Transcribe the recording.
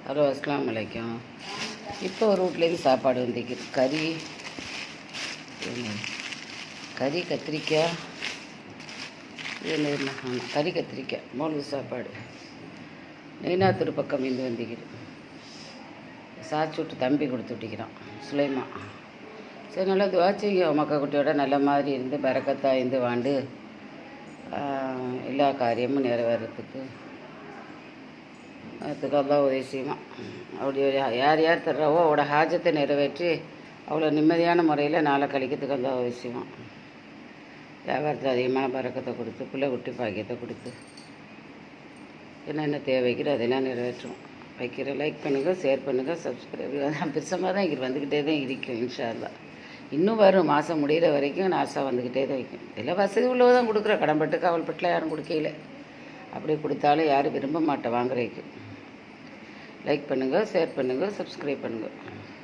Hello அஸ்ஸலாமு அலைக்கும். இப்போ ஒரு வீட்லேருந்து சாப்பாடு வந்துக்குது. கறி கத்திரிக்காய், கறி கத்திரிக்காய் மூணு சாப்பாடு நெய்னாத்தூர் பக்கம் இருந்து வந்துக்குது. சாச்சி விட்டு தம்பி கொடுத்து விட்டிக்கிறான் சுலைமா. சரி, நல்லா துவாச்சிங்க மக்கள் குட்டியோட நல்ல மாதிரி இருந்து பறக்கத்தாக இருந்து வாண்டு எல்லா காரியமும் நிறைவேறத்துக்கு அதுக்கு அல்லாஹ் உதவி செய்வான். அப்படி யார் யார் தர்றாவோ அவளோட ஹாஜத்தை நிறைவேற்றி அவ்வளோ நிம்மதியான முறையில் நாளை கழிக்கிறதுக்கு அல்லாஹ் உதவி செய்வான். வியாபாரத்தில் அதிகமான பறக்கத்தை கொடுத்து பிள்ளை குட்டி பாக்கியத்தை கொடுத்து என்னென்ன தேவைக்கிறோ அதெல்லாம் நிறைவேற்றும். வைக்கிற லைக் பண்ணுங்கள், ஷேர் பண்ணுங்கள், சப்ஸ்கிரைப். அதான் பெருசமாக தான் இங்கே வந்துக்கிட்டே தான் இருக்கும். இன்ஷா அல்லாஹ் இன்னும் வரும். மாதம் முடிகிற வரைக்கும் நாசா வந்துக்கிட்டே தான் வைக்கும். எல்லாம் வசதி உள்ளவ தான் கொடுக்குற. கடன்பட்டு கவல்பட்டுலாம் யாரும் கொடுக்கல. அப்படி கொடுத்தாலும் யாரும் விரும்ப மாட்டேன் வாங்குறதுக்கு. லைக் பண்ணுங்கள், ஷேர் பண்ணுங்கள், சப்ஸ்கிரைப் பண்ணுங்கள்.